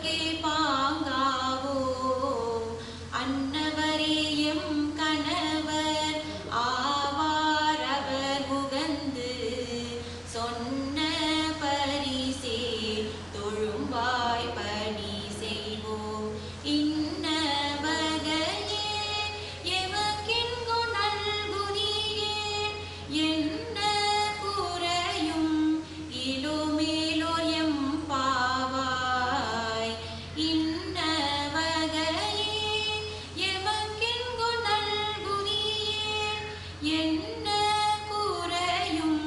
ஆங்கவர்க்கே பாங்காவோ அன்னவரே M கணவர் ஆவார் அவர் உகந்து சொன்ன பரிசே தொழும்பாய் பணி செய்வோம் இன்ன வகையே எமக்கென்கு நல்குதியே என்ன குறையும் இலுமேலோர் எம் பாவாய் இன்ன வகையே எமக்கென்கு நல்குதியே என்ன குறையும்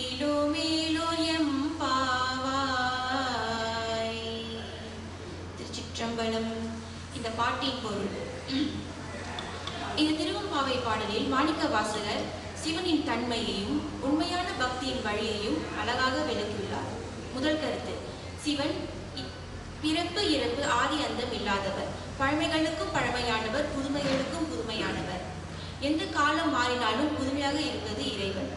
இலுமேலோர் எம் பாவாய். திருச்சிற்றம்பலம். இந்த பாட்டின் பொருள். இந்த திருவம்பாவை பாடலில் மாணிக்க வாசகர் சிவனின் தன்மையையும் உண்மையான பக்தியின் வழியையும் அழகாக விளக்கியுள்ளார். முதல் கருத்து, சிவன் பிறப்பு இறப்பு ஆதி அந்தம் இல்லாதவர், பழமைகளுக்கும் பழமையானவர், புதுமைகளுக்கும் புதுமையானவர். எந்த காலம் மாறினாலும் புதுமையாக இருப்பது இறைவன்.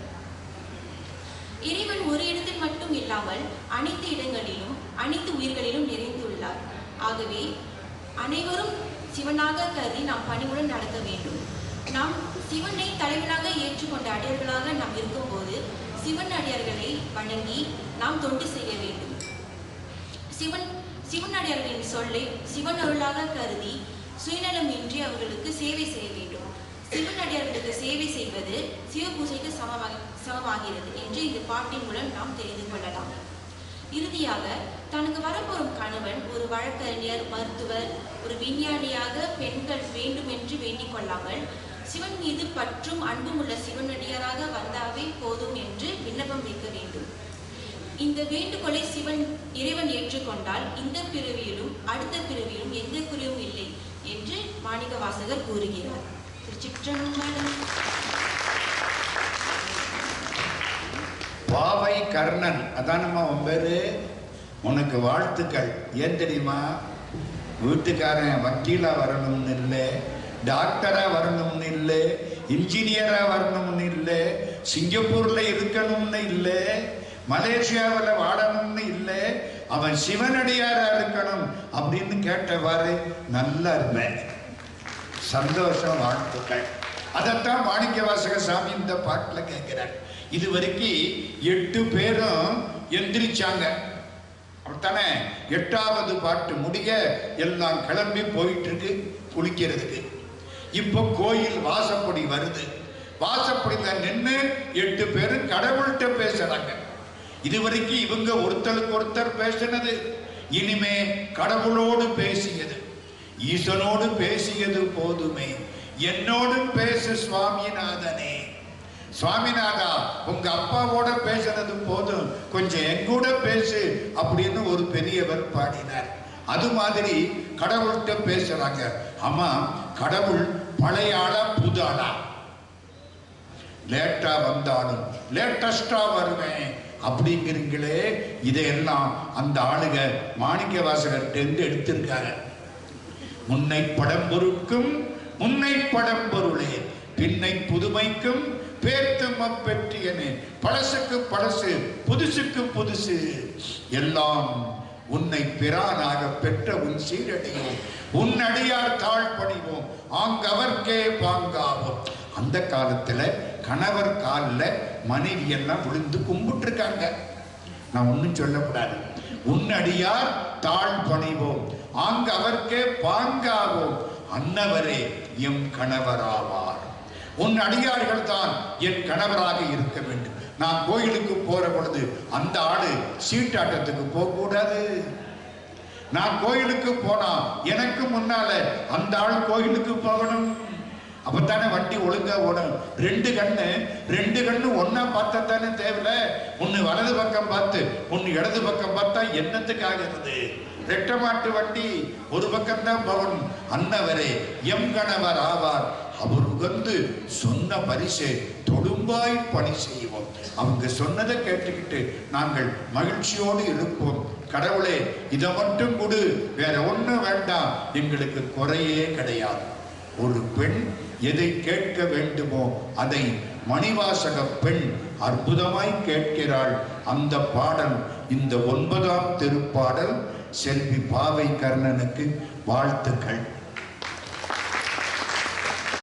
இறைவன் ஒரு இடத்தில் மட்டும் இல்லாமல் அனைத்து இடங்களிலும் அனைத்து உயிர்களிலும் நிறைந்துள்ளார். ஆகவே அனைவரும் சிவனாக கருதி நாம் பணிவுடன் நடத்த வேண்டும். நாம் சிவனை தலைவனாக ஏற்றுக்கொண்ட அடியார்களாக நாம் இருக்கும்போது சிவன் அடியார்களை வணங்கி நாம் தொண்டு செய்ய வேண்டும். சிவன் அடியார்களின் சொல்லை சிவன் அருளாக கருதி சுயநலமின்றி அவர்களுக்கு சேவை செய்ய வேண்டும். சிவன் அடியார்களுக்கு சேவை செய்வது சிவ பூஜைக்கு சமமாகிறது என்று இந்த பாட்டின் மூலம் நாம் தெரிந்து கொள்ளலாம். இறுதியாக, தனக்கு வரப்போறும் கணவன் ஒரு வழக்கறிஞர், மருத்துவர், ஒரு விஞ்ஞானியாக பெண்கள் வேண்டும் என்று வேண்டிக் கொள்ளாமல் சிவன் மீது பற்றும் அன்பும் உள்ள சிவனடியாராக வந்தாவே போதும் என்று விண்ணப்பம் வைக்க வேண்டும். இந்த வேண்டுகோளை இறைவன் ஏற்றுக்கொண்டால் இந்த பிறவியிலும் அடுத்த பிறவியிலும் எந்த குறையும் இல்லை என்று மாணிக்க வாசகர் கூறுகிறார். திருச்சிற்றம்பலம். பாவை கர்ணன், அதான் நம்ம பேரு. உனக்கு வாழ்த்துக்கள். ஏன் தெரியுமா? வீட்டுக்காரன் வக்கீலா வரணும்னு இல்லை, டாக்டரா வரணும்னு இல்லை, இன்ஜினியரா வரணும்னு இல்லை, சிங்கப்பூர்ல இருக்கணும்னு இல்லை, மலேசியாவில் வாழணும்னு இல்லை, அவன் சிவனடியாரா இருக்கணும் அப்படின்னு கேட்டவாறு நல்லா இருந்தேன். சந்தோஷம், வாழ்த்துக்கள். அதைத்தான் மாணிக்க வாசக சாமி இந்த பாட்டில் கேட்கிறார். இது வரைக்கும் 8 பேரும் எந்திரிச்சாங்க, அப்படித்தானே? 8வது பாட்டு முடிய எல்லாம் கிளம்பி போயிட்டு இருக்கு குளிக்கிறதுக்கு. இப்போ கோயில் வாசப்படி வருது. வாசப்படியில நின்று 8 பேரும் கடவுள்கிட்ட பேசுறாங்க. இது வரைக்கும் இவங்க ஒருத்தருக்கு ஒருத்தர் பேசினது, இனிமே கடவுளோடு பேசியது, ஈசனோடு பேசியது போதுமே, என்னோடு பேசு சுவாமிநாதனே. சுவாமிநாதா, உங்க அப்பாவோட பேசுனது போதும், கொஞ்சம் எங்கூட பேசு அப்படின்னு ஒரு பெரியவர் பாடினார். அது மாதிரி கடவுள்கிட்ட பேசுறாங்க. ஆமா, கடவுள் பழைய ஆளா புது ஆளா? லேட்டா வந்தாலும் லேட்டஸ்டா வருவேன் அப்படிங்கிறீங்களே, இதையெல்லாம் அந்த ஆளுக மாணிக்க வாசகர்கிட்ட எடுத்திருக்காங்க. முன்னை படம்பொருட்கும் முன்னை படம்பொருளே, பின்னை புதுமைக்கும் பேர்த்தும் அப்பெற்றியனே, பழசுக்கு பழசு புதுசுக்கு புதுசு, எல்லாம் உன்னை பிரானாக பெற்ற உன் சீரடியோம், உன் அடியார் தாழ் பணிவோம், ஆங்கவர்க்கே பாங்காவோம். அந்த காலத்துல கணவர் காலில் மனைவி எல்லாம் விழுந்து கும்பிட்டு இருக்காங்க. நான் ஒன்னும் சொல்லக்கூடாது. உன் அடியார் தாழ் பணிவோம், ஆங்கவர்க்கே பாங்காவோம், அன்னவரே எம் கணவராவார். உன் அடியார்கள் தான் என் கணவராக இருக்க வேண்டும். நான் கோயிலுக்கு போற பொழுது அந்த ஆளு சீட்டாட்டத்துக்கு போக கூடாது. நான் கோயிலுக்கு போனா எனக்கு முன்னால அந்த ஆள் கோயிலுக்கு போகணும். அப்பத்தானே வண்டி ஒழுங்கா ஓடணும். ரெண்டு கண்ணு ஒன்னா பார்த்தா தானே தேவையில்ல. ஒன்னு வலது பக்கம் பார்த்து ஒன்னு இடது பக்கம் பார்த்தா என்னத்துக்காகிறது? ரெட்ட மாட்டு வண்டி ஒரு பக்கம் தான் போகணும். அன்னவரே எம் கணவர் ஆவார், அவர் உகந்து சொன்ன பரிசை தொடும்பாய் பணி செய்வோம். அவங்க சொன்னதை கேட்டுக்கிட்டு நாங்கள் மகிழ்ச்சியோடு இருப்போம். கடவுளே, இதை மட்டும் கொடு, வேற ஒன்றும் வேண்டாம், எங்களுக்கு குறையே கிடையாது. ஒரு பெண் எதை கேட்க வேண்டுமோ அதை மணிவாசக பெண் அற்புதமாய் கேட்கிறாள். அந்த பாடல் இந்த 9ஆம் திருப்பாடல் செல்வி பாவை கர்ணனுக்கு வாழ்த்துக்கள்.